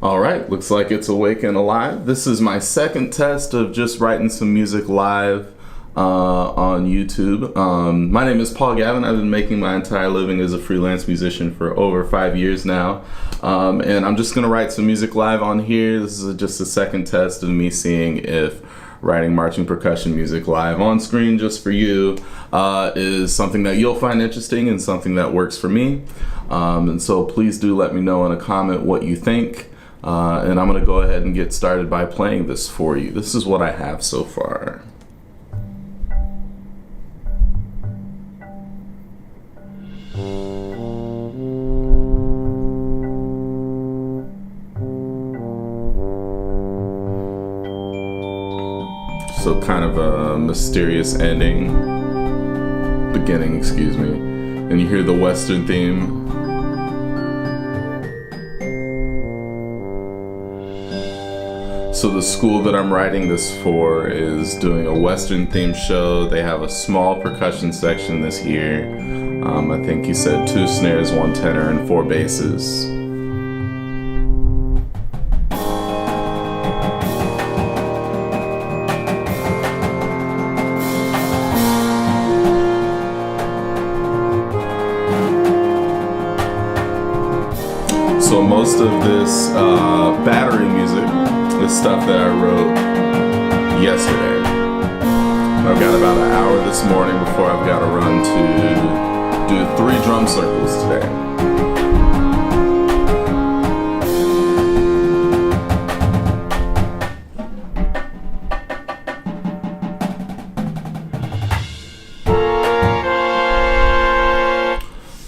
All right, looks like it's awake and alive. This is my second test of just writing some music live on YouTube. My name is Paul Gavin. I've been making my entire living as a freelance musician for over 5 years now. And I'm just gonna write some music live on here. This is just a second test of me seeing if writing marching percussion music live on screen just for you is something that you'll find interesting and something that works for me. And so please do let me know in a comment what you think. And I'm going to go ahead and get started by playing this for you. This is what I have so far. So kind of a mysterious beginning, excuse me. And you hear the Western theme. So the school that I'm writing this for is doing a Western themed show. They have a small percussion section this year. I think he said 2 snares, 1 tenor, and 4 basses. So most of this battery music is stuff that I wrote yesterday. I've got about an hour this morning before I've got to run to do 3 drum circles today.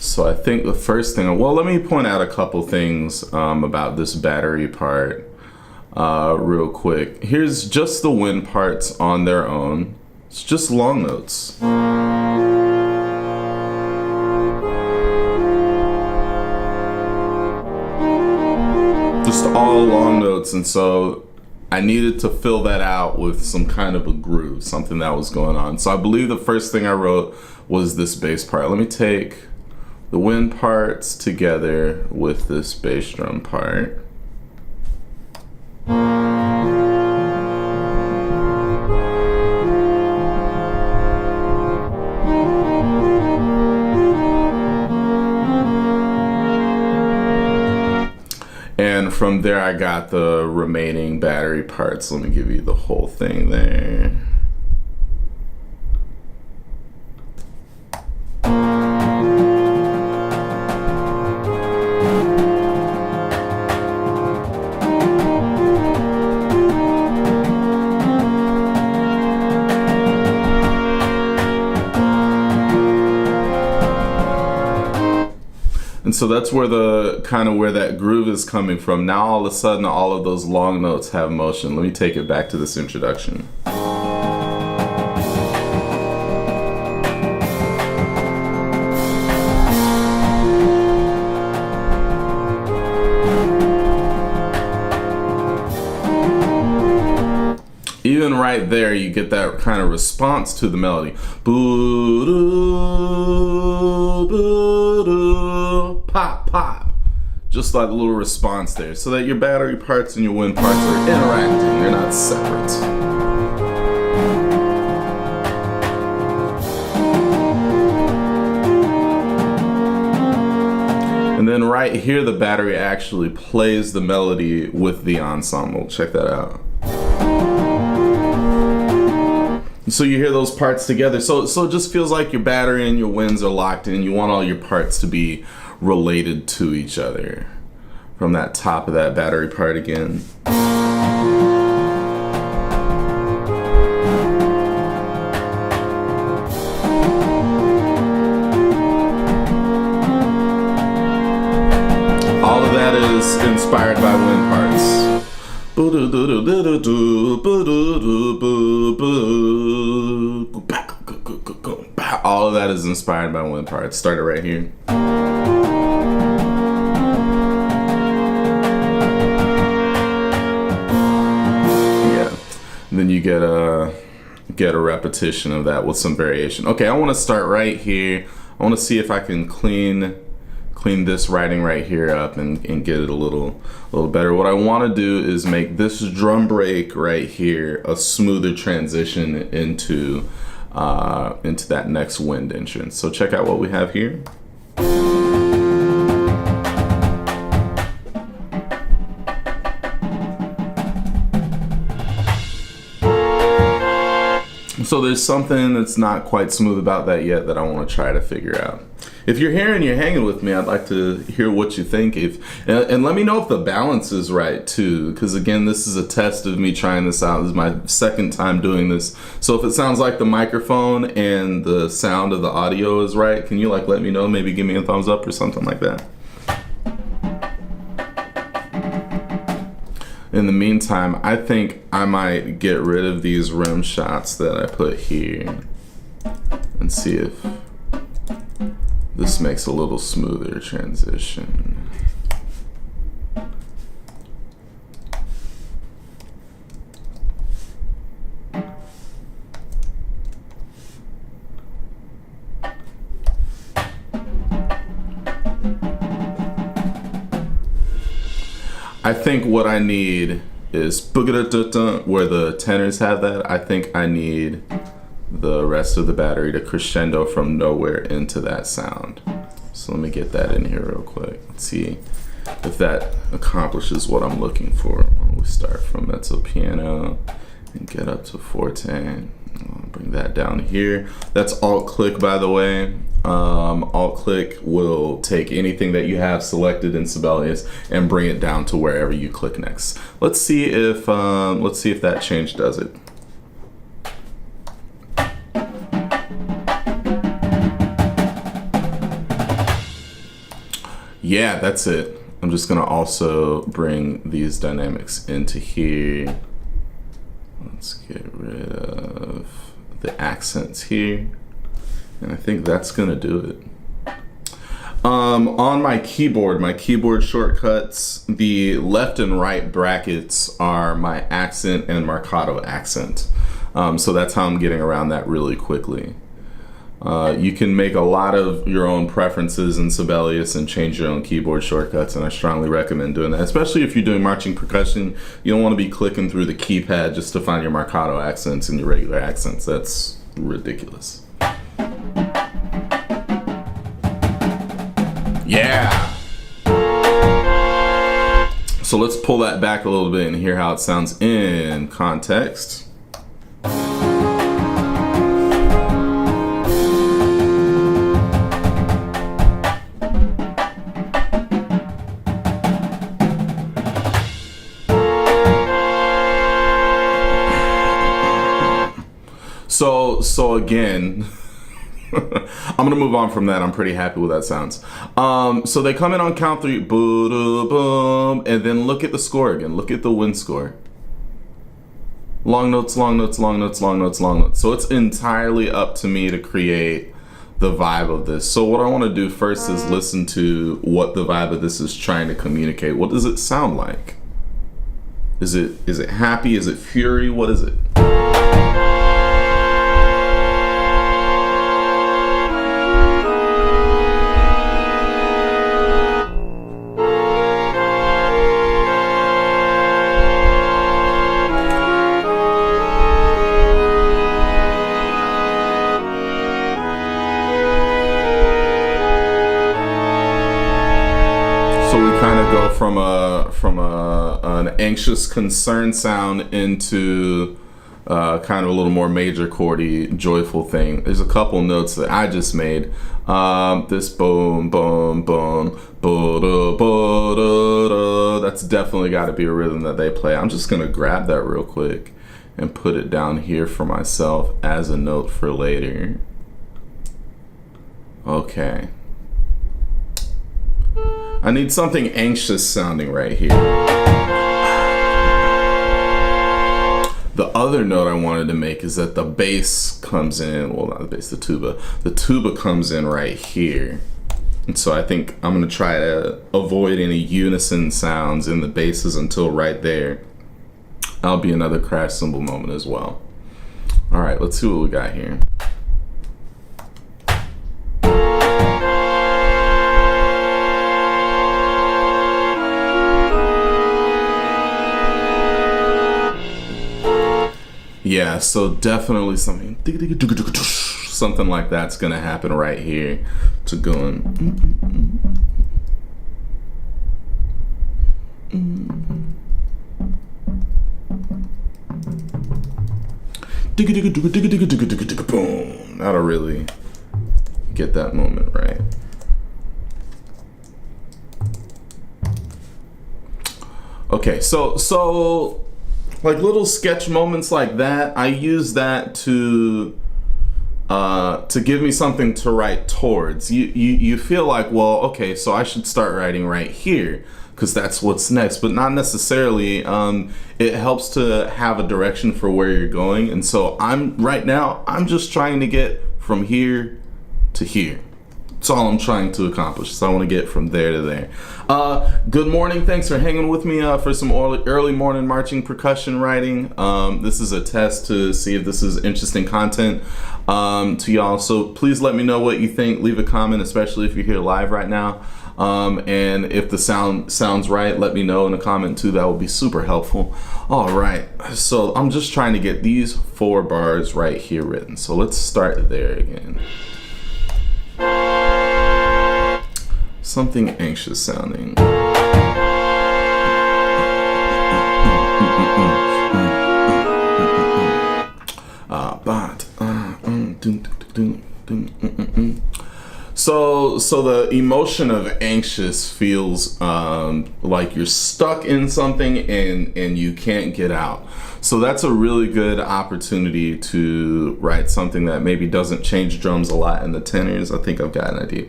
So I think the first thing, well, let me point out a couple things about this battery part real quick. Here's just the wind parts on their own. It's just long notes. Just all long notes, and so I needed to fill that out with some kind of a groove, something that was going on. So I believe the first thing I wrote was this bass part. Let me take the wind parts together with this bass drum part. And from there I got the remaining battery parts. Let me give you the whole thing there. And so that's where where that groove is coming from. Now all of a sudden all of those long notes have motion. Let me take it back to this introduction. Even right there, you get that kind of response to the melody. Boo-doo, boo-doo, pop, pop. Just like a little response there, so that your battery parts and your wind parts are interacting. They're not separate. And then right here, the battery actually plays the melody with the ensemble. Check that out. So you hear those parts together. So it just feels like your battery and your winds are locked in. You want all your parts to be related to each other. From that top of that battery part again. All of that is inspired by wind parts. All of that is inspired by wind parts. Start it right here. Yeah. And then you get a repetition of that with some variation. Okay, I want to start right here. I want to see if I can clean clean this writing right here up and get it a little better. What I want to do is make this drum break right here a smoother transition into that next wind entrance. So check out what we have here. So there's something that's not quite smooth about that yet that I want to try to figure out. If you're here and you're hanging with me, I'd like to hear what you think. And let me know if the balance is right too, because again, this is a test of me trying this out. This is my second time doing this. So if it sounds like the microphone and the sound of the audio is right, can you like let me know? Maybe give me a thumbs up or something like that. In the meantime, I think I might get rid of these rim shots that I put here and see if this makes a little smoother transition. I think what I need is booga-da-da-da, where the tenors have that. I think I need the rest of the battery to crescendo from nowhere into that sound. So let me get that in here real quick. Let's see if that accomplishes what I'm looking for. We start from mezzo piano and get up to forte. I'll bring that down here. That's alt click, by the way. Alt click will take anything that you have selected in Sibelius and bring it down to wherever you click next. Let's see if that change does it. Yeah, that's it. I'm just gonna also bring these dynamics into here. Let's get rid of the accents here. And I think that's gonna do it. On my keyboard shortcuts, the left and right brackets are my accent and marcato accent. So that's how I'm getting around that really quickly. You can make a lot of your own preferences in Sibelius and change your own keyboard shortcuts, and I strongly recommend doing that, especially if you're doing marching percussion. You don't want to be clicking through the keypad just to find your marcato accents and your regular accents. That's ridiculous. Yeah! So let's pull that back a little bit and hear how it sounds in context. So again, I'm gonna move on from that. I'm pretty happy with that sounds. So they come in on count 3, boom, and then look at the score again. Look at the wind score. Long notes, long notes, long notes, long notes, long notes. So it's entirely up to me to create the vibe of this. So what I want to do first is listen to what the vibe of this is trying to communicate. What does it sound like? Is it happy? Is it fury? What is it? From an anxious concern sound into kind of a little more major chordy, joyful thing. There's a couple notes that I just made. This boom, boom, boom, ba-da, ba-da-da. That's definitely got to be a rhythm that they play. I'm just gonna grab that real quick and put it down here for myself as a note for later. Okay. I need something anxious sounding right here. The other note I wanted to make is that the bass comes in, well, not the bass, the tuba. The tuba comes in right here. And so I think I'm gonna try to avoid any unison sounds in the basses until right there. That'll be another crash cymbal moment as well. All right, let's see what we got here. Yeah, so definitely something like that's gonna happen right here to going. Boom. That'll really get that moment right. Okay, so like little sketch moments like that, I use that to give me something to write towards. You feel like, well, okay, so I should start writing right here because that's what's next, but not necessarily. It helps to have a direction for where you're going, and so I'm just trying to get from here to here. That's all I'm trying to accomplish. So I want to get from there to there. Good morning. Thanks for hanging with me for some early morning marching percussion writing. This is a test to see if this is interesting content to y'all. So please let me know what you think. Leave a comment, especially if you're here live right now. And if the sound sounds right, let me know in a comment too. That would be super helpful. All right. So I'm just trying to get these 4 bars right here written. So let's start there again. Something anxious sounding. So the emotion of anxious feels like you're stuck in something and you can't get out. So that's a really good opportunity to write something that maybe doesn't change drums a lot in the tenors. I think I've got an idea.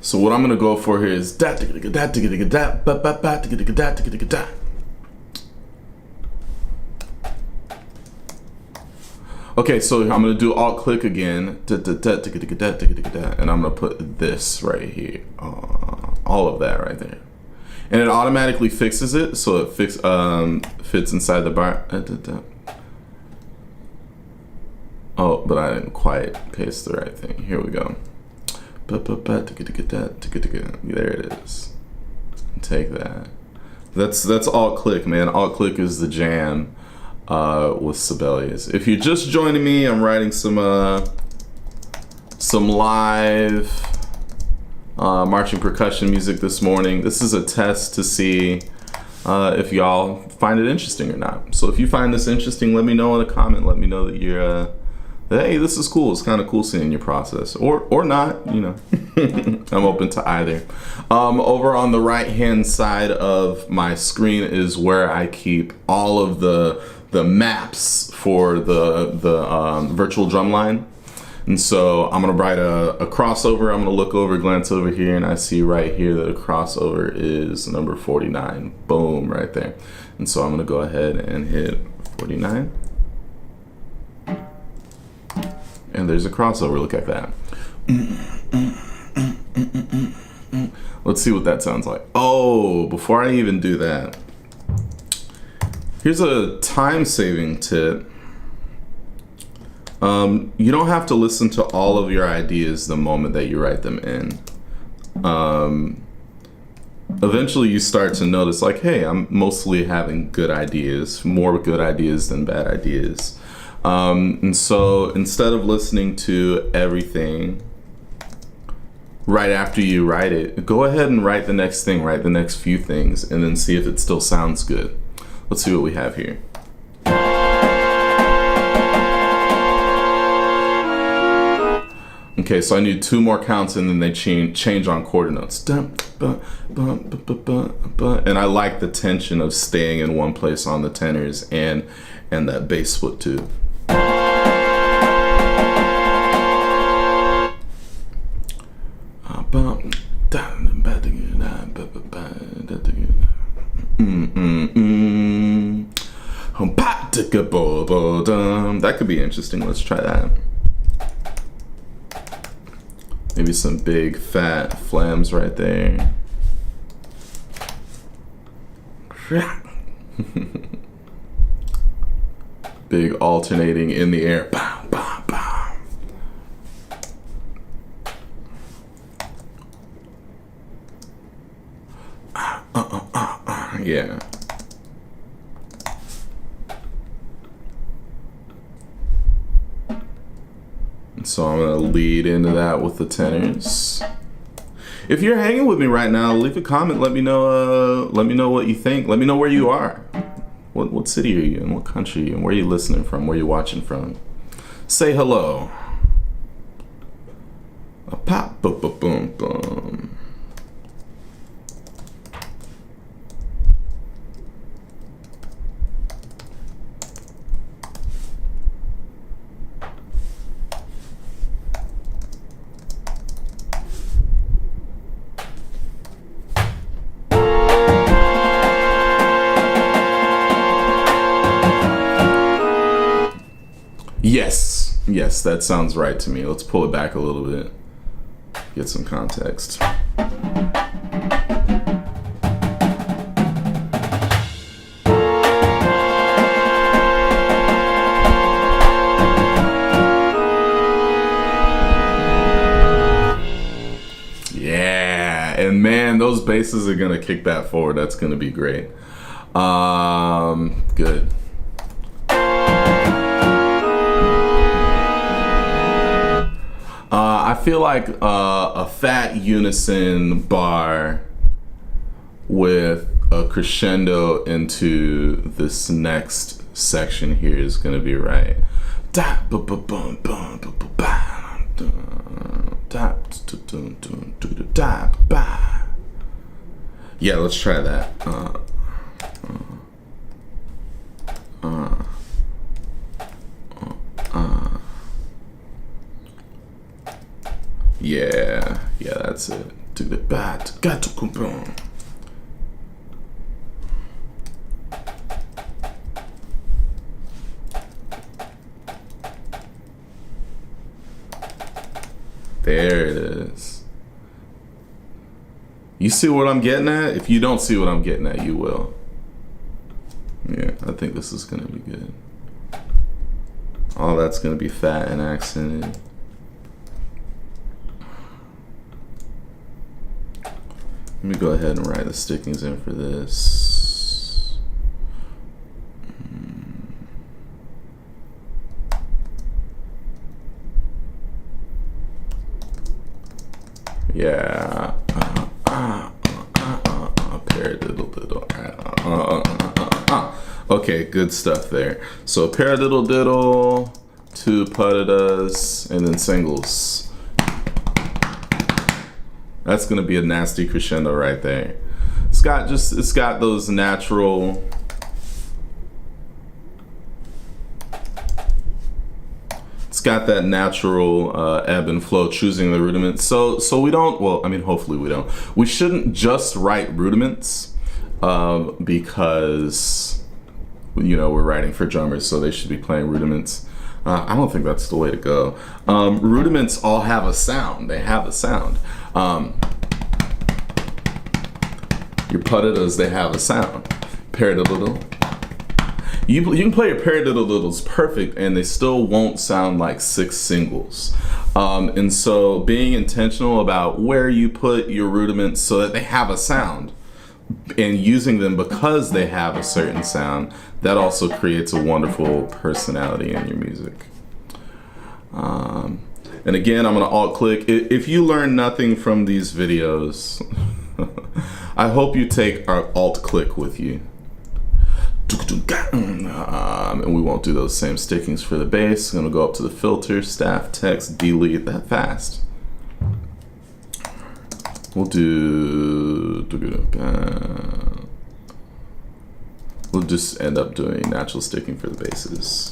So what I'm gonna go for here is da. Okay, so I'm gonna do alt click again, and I'm gonna put this right here, all of that right there, and it automatically fixes it, so it fits inside the bar. Oh, but I didn't quite paste the right thing. Here we go. There it is. Take that. That's alt click, man. Alt click is the jam with Sibelius. If you're just joining me, I'm writing some live marching percussion music this morning. This is a test to see if y'all find it interesting or not. So if you find this interesting, let me know in a comment. Let me know that you're hey, this is cool. It's kind of cool seeing your process, or not, you know. I'm open to either. Over on the right hand side of my screen is where I keep all of the maps for the virtual drum line. And so I'm gonna write a crossover. I'm gonna look over, glance over here, and I see right here that a crossover is number 49. Boom, right there. And so I'm gonna go ahead and hit 49. And there's a crossover, look at that. Let's see what that sounds like. Oh, before I even do that, here's a time-saving tip. You don't have to listen to all of your ideas the moment that you write them in. Eventually you start to notice like, hey, I'm mostly having good ideas, more good ideas than bad ideas. And so instead of listening to everything right after you write it, go ahead and write the next thing, write the next few things, and then see if it still sounds good. Let's see what we have here. Okay, so I need 2 more counts and then they change on quarter notes. And I like the tension of staying in one place on the tenors and that bass split too. That could be interesting. Let's try that. Maybe some big fat flams right there. Big alternating in the air. Bow, bow, bow. Yeah. So I'm gonna lead into that with the tenors. If you're hanging with me right now, leave a comment. Let me know. Let me know what you think. Let me know where you are. What city are you in? What country are you in? Where are you listening from? Where are you watching from? Say hello. A pop, boom, boom, boom, boom. Yes, that sounds right to me. Let's pull it back a little bit. Get some context. Yeah, and man, those basses are gonna kick that forward. That's gonna be great. Good. I feel like a fat unison bar with a crescendo into this next section here is gonna be right. Yeah, let's try that. Yeah, that's it. To the bat, got to come on. There it is. You see what I'm getting at? If you don't see what I'm getting at, you will. Yeah, I think this is gonna be good. All that's gonna be fat and accented. Let me go ahead and write the stickings in for this. Yeah. Paradiddle. Okay, good stuff there. So paradiddle, 2 paradiddles, and then singles. That's gonna be a nasty crescendo right there. It's got those natural. It's got that natural ebb and flow, choosing the rudiments. So we don't. Well, I mean, hopefully we don't. We shouldn't just write rudiments because we're writing for drummers, so they should be playing rudiments. I don't think that's the way to go. Rudiments all have a sound. They have a sound. Your paradiddles, they have a sound. Paradiddle. You can play your paradiddles perfect, and they still won't sound like 6 singles. And so, being intentional about where you put your rudiments so that they have a sound, and using them because they have a certain sound, that also creates a wonderful personality in your music. And again, I'm gonna alt-click. If you learn nothing from these videos, I hope you take our alt-click with you. And we won't do those same stickings for the bass. I'm gonna go up to the filter, staff, text, delete that fast. We'll just end up doing natural sticking for the basses.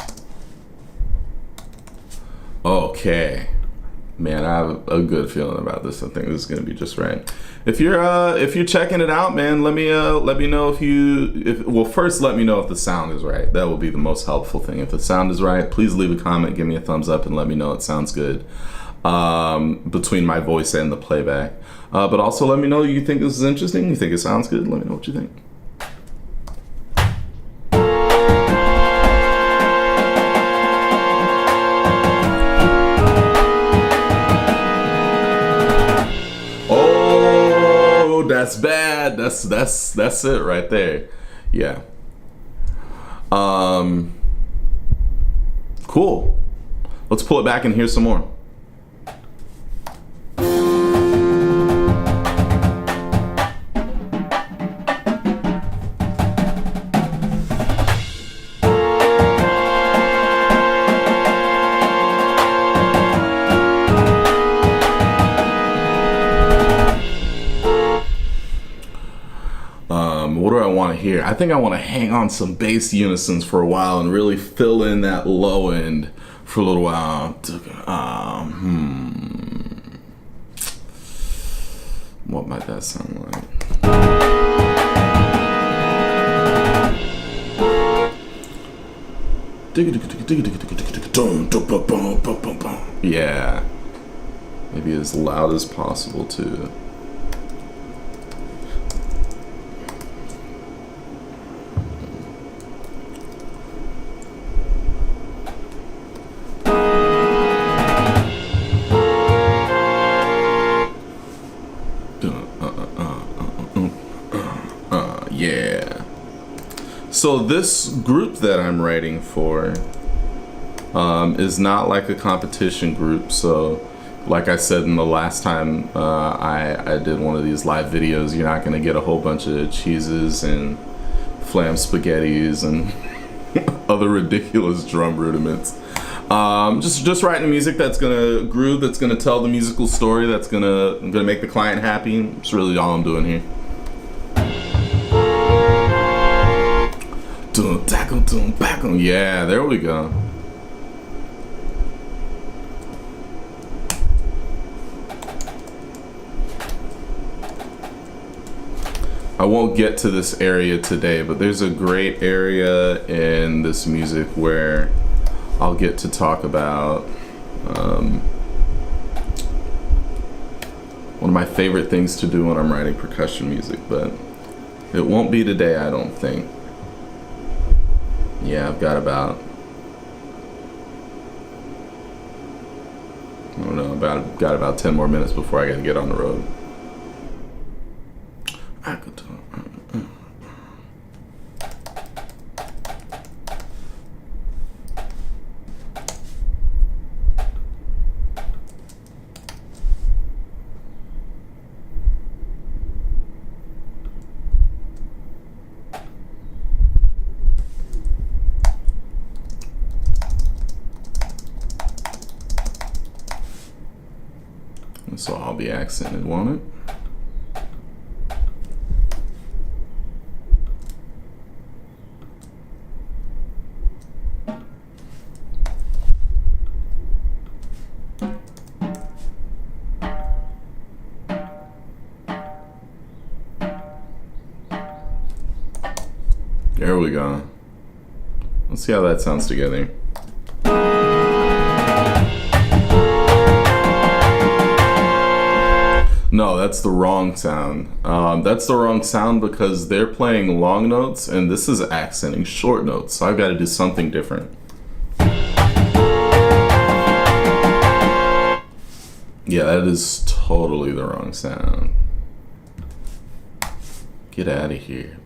Okay. Man, I have a good feeling about this. I think this is gonna be just right. If you're checking it out, man, let me know first let me know if the sound is right. That will be the most helpful thing. If the sound is right, please leave a comment, give me a thumbs up, and let me know it sounds good between my voice and the playback. But also let me know you think this is interesting, you think it sounds good. Let me know what you think. that's bad. That's it right there. Yeah. Cool. Let's pull it back and hear some more. What do I want to hear? I think I want to hang on some bass unisons for a while and really fill in that low end for a little while. What might that sound like? Yeah. Maybe as loud as possible too. Yeah. So this group that I'm writing for is not like a competition group. So like I said in the last time I did one of these live videos, you're not going to get a whole bunch of cheeses and flam spaghettis and other ridiculous drum rudiments. Just writing music that's gonna groove, that's gonna tell the musical story, that's gonna make the client happy. That's really all I'm doing here. Yeah, there we go. I won't get to this area today, but there's a great area in this music where I'll get to talk about one of my favorite things to do when I'm writing percussion music, but it won't be today, I don't think. Yeah, I've got about, I don't know, got about 10 more minutes before I gotta get on the road. So I'll be accented, won't it? There we go. Let's see how that sounds together. No, that's the wrong sound. That's the wrong sound because they're playing long notes and this is accenting short notes. So I've got to do something different. Yeah, that is totally the wrong sound. Get out of here.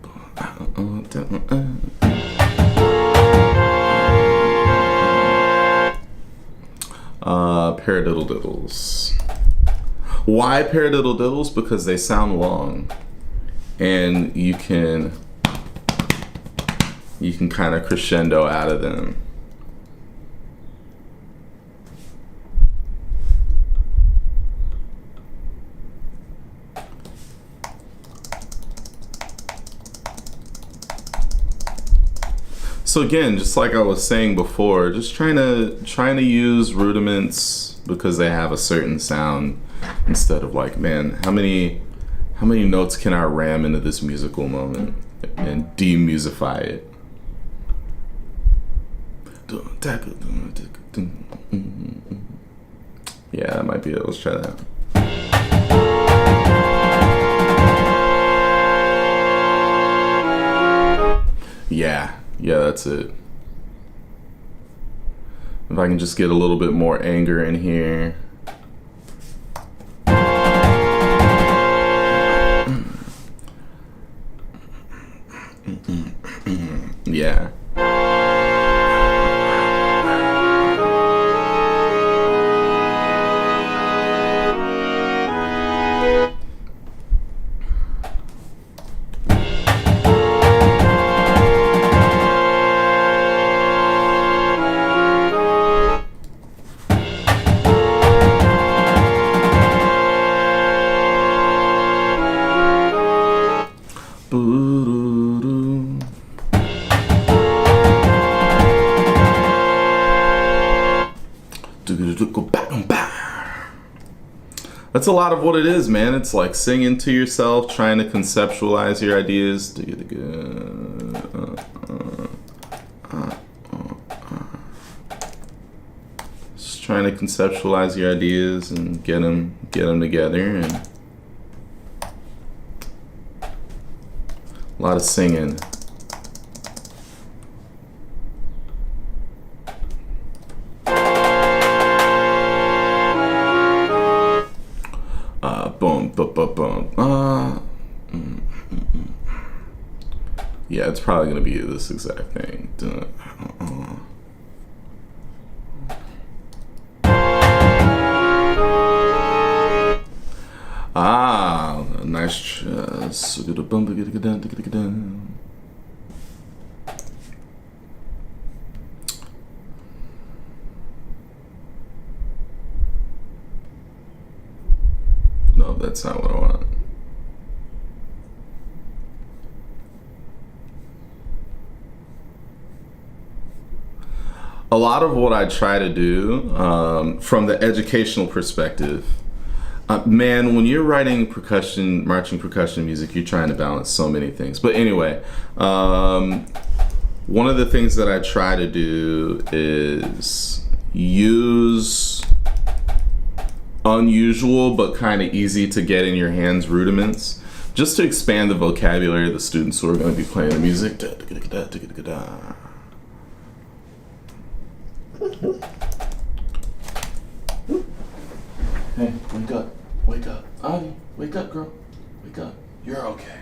Paradiddles. Why paradiddles? Because they sound long, and you can kind of crescendo out of them. So again, just like I was saying before, just trying to use rudiments because they have a certain sound instead of like, man, how many notes can I ram into this musical moment and demusify it? Yeah, that might be it. Let's try that. Yeah, that's it. If I can just get a little bit more anger in here. That's a lot of what it is, man. It's like singing to yourself, trying to conceptualize your ideas. Just trying to conceptualize your ideas and get them together, and a lot of singing. Boom, boom, boom, boom. Yeah, it's probably gonna be this exact thing. Nice. No, that's not what I want. A lot of what I try to do from the educational perspective, man, when you're writing percussion, marching percussion music, you're trying to balance so many things. But anyway, one of the things that I try to do is use unusual but kind of easy to get in your hands rudiments, just to expand the vocabulary of the students who are going to be playing the music. Hey, wake up. Wake up. Ani, wake up, girl. Wake up. You're okay.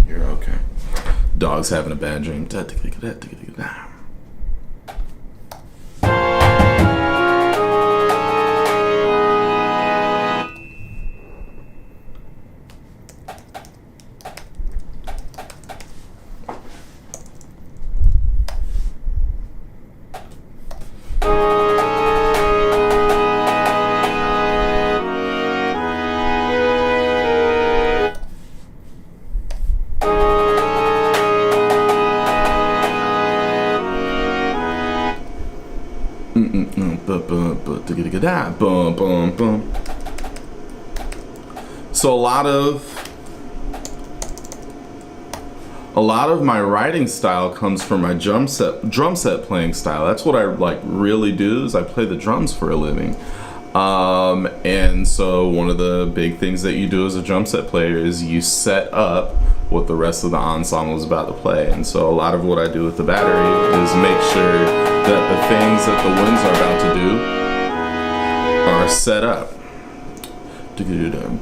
You're okay. Dog's having a bad dream. So a lot of my writing style comes from my drum set playing style. That's what I like really do, is I play the drums for a living. And so one of the big things that you do as a drum set player is you set up what the rest of the ensemble is about to play. And so a lot of what I do with the battery is make sure that the things that the winds are about to do are set up.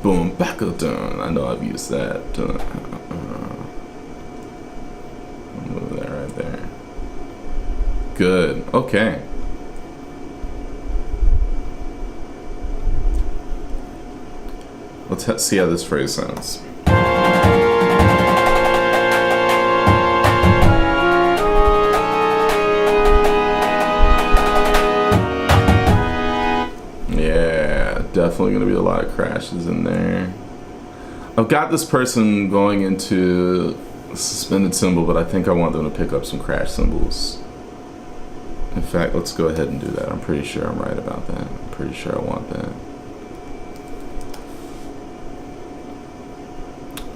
Boom, back up, done. I know I've used that. Move that right there. Good. Okay. Let's see how this phrase sounds. Definitely going to be a lot of crashes in there. I've got this person going into suspended cymbal, but I think I want them to pick up some crash cymbals. In fact, let's go ahead and do that. I'm pretty sure I'm right about that. I'm pretty sure I want that.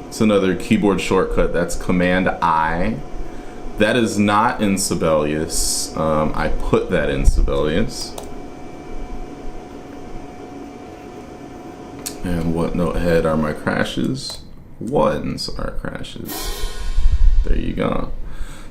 It's another keyboard shortcut. That's Command I. That is not in Sibelius. I put that in Sibelius. And what note head are my crashes? Ones are crashes. There you go.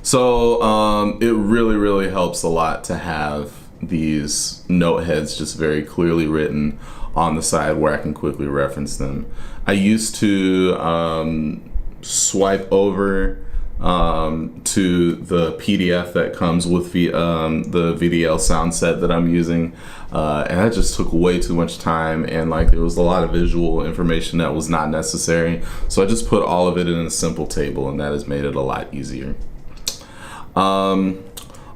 So it really, really helps a lot to have these note heads just very clearly written on the side where I can quickly reference them. I used to swipe over to the PDF that comes with the VDL sound set that I'm using, and that just took way too much time, and like there was a lot of visual information that was not necessary, so I just put all of it in a simple table, and that has made it a lot easier. All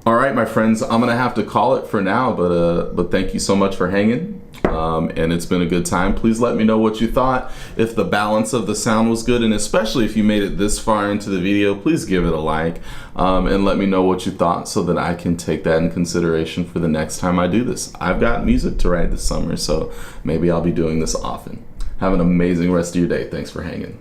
right, my friends, I'm gonna have to call it for now, but thank you so much for hanging. and it's been a good time. Please let me know what you thought, if the balance of the sound was good, and especially if you made it this far into the video, please give it a like, and let me know what you thought so that I can take that in consideration for the next time I do this. I've got music to write this summer, so maybe I'll be doing this often. Have an amazing rest of your day. Thanks for hanging.